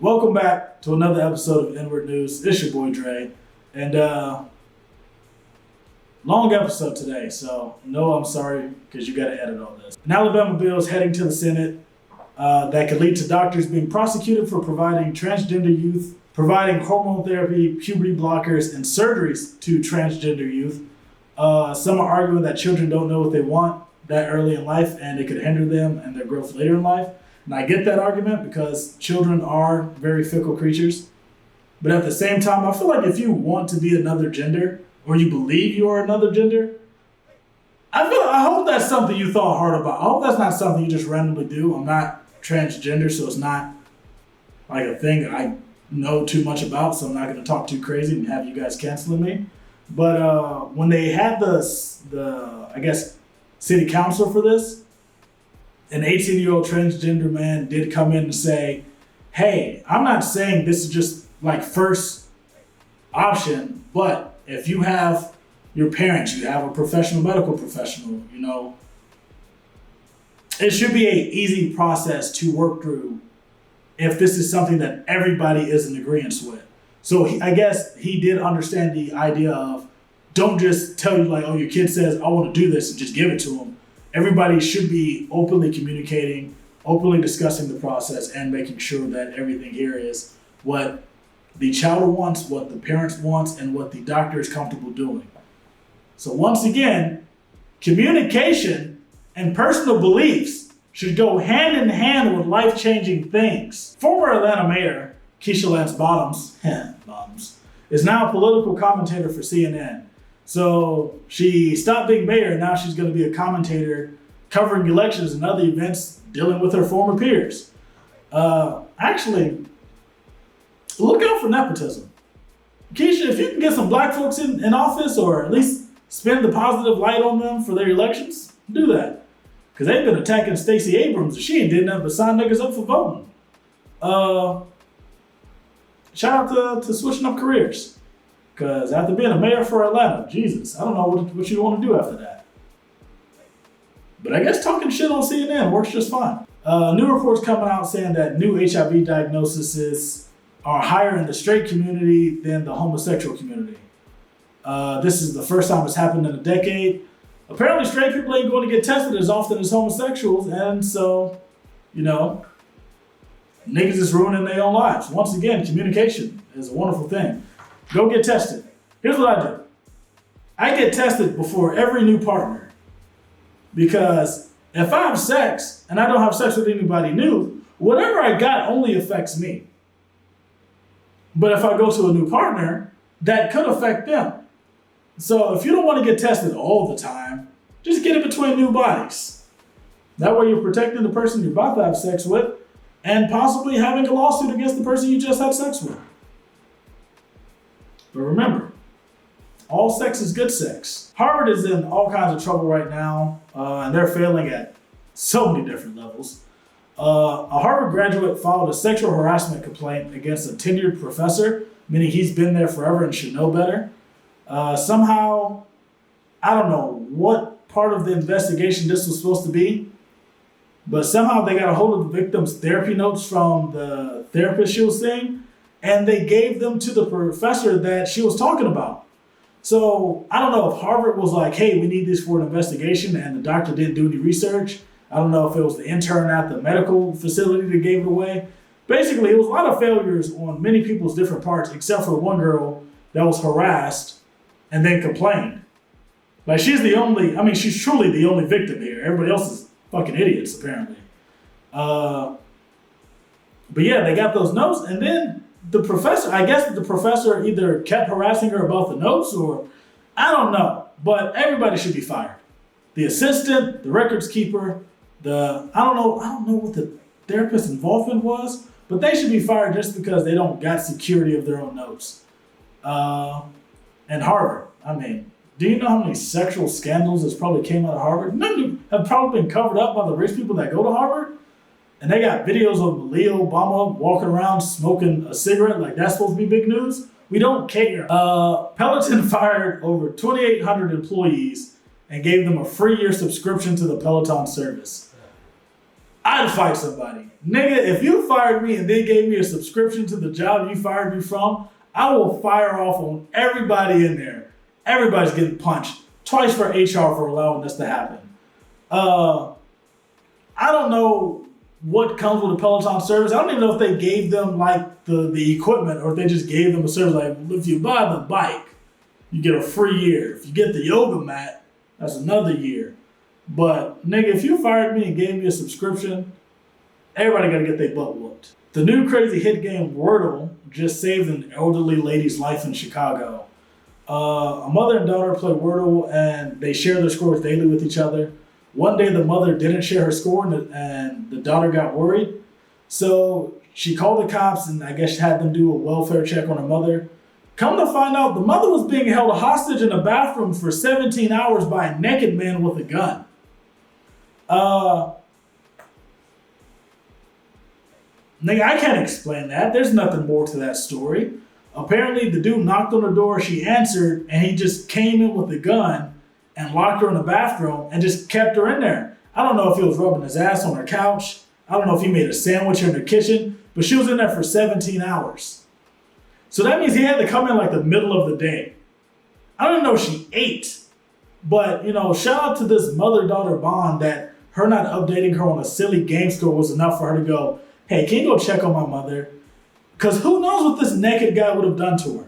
Welcome back to another episode of Inword News. It's your boy Dre, and long episode today, so no, I'm sorry, because you got to edit all this. An Alabama bill is heading to the Senate that could lead to doctors being prosecuted for providing transgender youth, providing hormone therapy, puberty blockers, and surgeries to transgender youth. Some are arguing that children don't know what they want that early in life, and it could hinder them and their growth later in life. And I get that argument because children are very fickle creatures. But at the same time, I feel like if you want to be another gender, or you believe you are another gender, I hope that's something you thought hard about. I hope that's not something you just randomly do. I'm not transgender, so it's not like a thing I know too much about, so I'm not going to talk too crazy and have you guys canceling me. But when they had the I guess, city council for this, an 18-year-old transgender man did come in and say, hey, I'm not saying this is just like first option, but if you have your parents, you have a professional medical professional, it should be an easy process to work through if this is something that everybody is in agreement with. So I guess he did understand the idea of don't just tell you like, oh, your kid says, I want to do this and just give it to them. Everybody should be openly communicating, openly discussing the process, and making sure that everything here is what the child wants, what the parents wants, and what the doctor is comfortable doing. So once again, communication and personal beliefs should go hand in hand with life-changing things. Former Atlanta Mayor Keisha Lance Bottoms is now a political commentator for CNN. So she stopped being mayor, and now she's going to be a commentator covering elections and other events dealing with her former peers. Actually, look out for nepotism. Keisha, if you can get some black folks in office, or at least spend the positive light on them for their elections, do that. Because they've been attacking Stacey Abrams, and she ain't did nothing but sign niggas up for voting. Shout out to switching up careers. Because after being a mayor for Atlanta, Jesus, I don't know what you want to do after that. But I guess talking shit on CNN works just fine. New reports coming out saying that new HIV diagnoses are higher in the straight community than the homosexual community. This is the first time it's happened in a decade. Apparently straight people ain't going to get tested as often as homosexuals, and so, niggas is ruining their own lives. Once again, communication is a wonderful thing. Go get tested. Here's what I do. I get tested before every new partner, because if I have sex and I don't have sex with anybody new, whatever I got only affects me. But if I go to a new partner, that could affect them. So if you don't want to get tested all the time, just get it between new bodies. That way you're protecting the person you're about to have sex with and possibly having a lawsuit against the person you just had sex with. But remember, all sex is good sex. Harvard is in all kinds of trouble right now, and they're failing at so many different levels. A Harvard graduate filed a sexual harassment complaint against a tenured professor, meaning he's been there forever and should know better. Somehow, I don't know what part of the investigation this was supposed to be, but somehow they got a hold of the victim's therapy notes from the therapist she was seeing, and they gave them to the professor that she was talking about. So I don't know if Harvard was like, hey, we need this for an investigation, and the doctor didn't do any research. I don't know if it was the intern at the medical facility that gave it away. Basically, it was a lot of failures on many people's different parts, except for one girl that was harassed and then complained. Like, she's truly the only victim here. Everybody else is fucking idiots, apparently. But yeah, they got those notes, and then the professor either kept harassing her about the notes, or I don't know, but everybody should be fired. The assistant, the records keeper, I don't know what the therapist's involvement was, but they should be fired just because they don't got security of their own notes. And Harvard, do you know how many sexual scandals has probably came out of Harvard? None have probably been covered up by the rich people that go to Harvard. And they got videos of Malia Obama walking around smoking a cigarette like that's supposed to be big news. We don't care. Peloton fired over 2,800 employees and gave them a free year subscription to the Peloton service. I'd fight somebody. Nigga, if you fired me and they gave me a subscription to the job you fired me from, I will fire off on everybody in there. Everybody's getting punched. Twice for HR for allowing this to happen. I don't know what comes with a Peloton service. I don't even know if they gave them like the equipment or if they just gave them a service like, if you buy the bike, you get a free year. If you get the yoga mat, that's another year. But nigga, if you fired me and gave me a subscription, everybody gotta get their butt whooped. The new crazy hit game Wordle just saved an elderly lady's life in Chicago. A mother and daughter play Wordle and they share their scores daily with each other. One day the mother didn't share her score and the daughter got worried. So she called the cops and I guess had them do a welfare check on her mother. Come to find out, the mother was being held hostage in a bathroom for 17 hours by a naked man with a gun. Nigga, I can't explain that. There's nothing more to that story. Apparently, the dude knocked on her door, she answered, and he just came in with a gun and locked her in the bathroom and just kept her in there. I don't know if he was rubbing his ass on her couch. I don't know if he made a sandwich in her kitchen, but she was in there for 17 hours. So that means he had to come in like the middle of the day. I don't know if she ate, but shout out to this mother-daughter bond that her not updating her on a silly game score was enough for her to go, hey, can you go check on my mother? Because who knows what this naked guy would have done to her.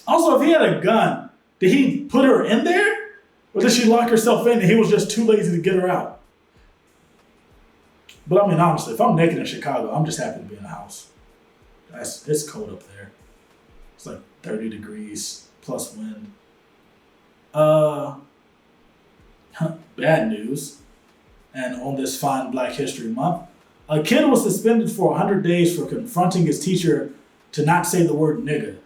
Also, if he had a gun, did he put her in there? Or did she lock herself in and he was just too lazy to get her out? But I mean, honestly, if I'm naked in Chicago, I'm just happy to be in the house. It's cold up there. It's like 30 degrees plus wind. Bad news. And on this fine Black History Month, a kid was suspended for 100 days for confronting his teacher to not say the word nigga.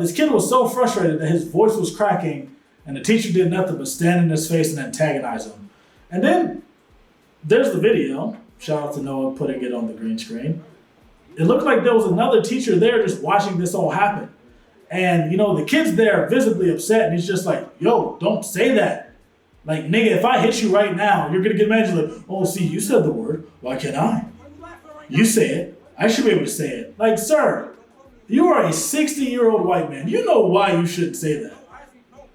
This kid was so frustrated that his voice was cracking and the teacher did nothing but stand in his face and antagonize him. And then there's the video. Shout out to Noah putting it on the green screen. It looked like there was another teacher there just watching this all happen. And, the kid's there visibly upset and he's just like, yo, don't say that. Like, nigga, if I hit you right now, you're going to get mad. You're like, oh, see, you said the word. Why can't I? You say it. I should be able to say it. Like, sir, you are a 60-year-old white man. You know why you shouldn't say that.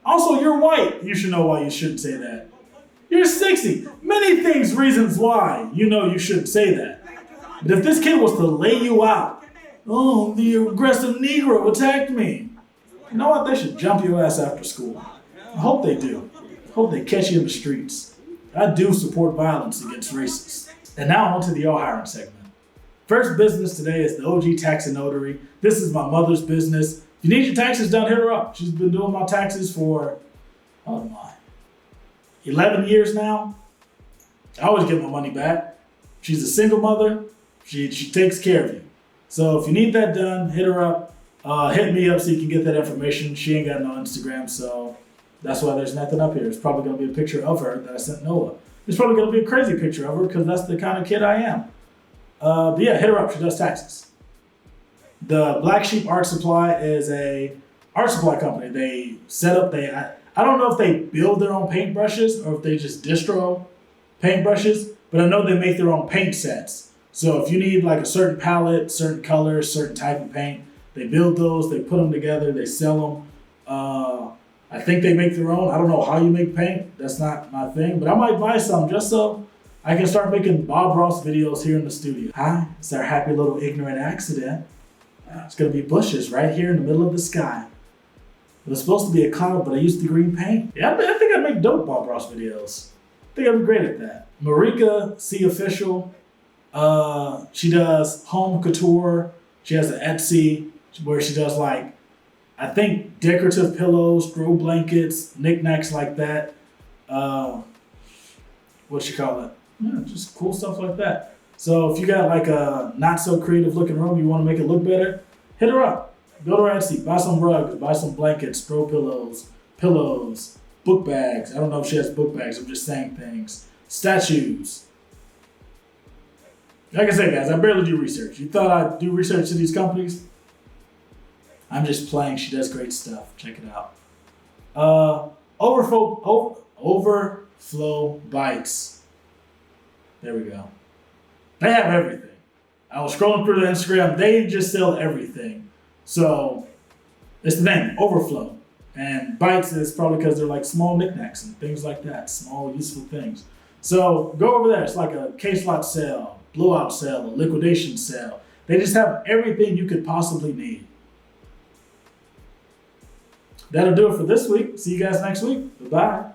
Also, you're white. You should know why you shouldn't say that. You're 60. Many things, reasons why you shouldn't say that. But if this kid was to lay you out, oh, the aggressive Negro attacked me. You know what? They should jump your ass after school. I hope they do. Hope they catch you in the streets. I do support violence against racists. And now on to the All Hiring segment. First business today is the OG Tax and Notary. This is my mother's business. If you need your taxes done, hit her up. She's been doing my taxes for, 11 years now. I always get my money back. She's a single mother. She takes care of you. So if you need that done, hit her up. Hit me up so you can get that information. She ain't got no Instagram, so that's why there's nothing up here. It's probably going to be a picture of her that I sent Noah. It's probably going to be a crazy picture of her because that's the kind of kid I am. But yeah, hit her up. She does taxes. The Black Sheep Art Supply is a art supply company. They set up, I don't know if they build their own paintbrushes or if they just distro paintbrushes, but I know they make their own paint sets. So if you need like a certain palette, certain colors, certain type of paint, they build those, they put them together, they sell them. I think they make their own. I don't know how you make paint. That's not my thing, but I might buy some just so I can start making Bob Ross videos here in the studio. Hi, it's our happy little ignorant accident. It's gonna be bushes right here in the middle of the sky. It was supposed to be a cloud, but I used the green paint. Yeah, I think I'd make dope Bob Ross videos. I think I'd be great at that. Marika C. Official, she does home couture. She has an Etsy where she does like, I think decorative pillows, throw blankets, knickknacks like that. What you call it? Yeah, just cool stuff like that. So if you got like a not so creative looking room, you want to make it look better, hit her up. Go to her Etsy, buy some rugs, buy some blankets, throw pillows, book bags. I don't know if she has book bags. I'm just saying things. Statues. Like I said, guys, I barely do research. You thought I'd do research to these companies? I'm just playing. She does great stuff. Check it out. Overflow Bikes. There we go. They have everything. I was scrolling through the Instagram. They just sell everything. So it's the name, Overflow. And Bites is probably because they're like small knickknacks and things like that, small useful things. So go over there. It's like a case lot sale, blowout sale, a liquidation sale. They just have everything you could possibly need. That'll do it for this week. See you guys next week. Bye-bye.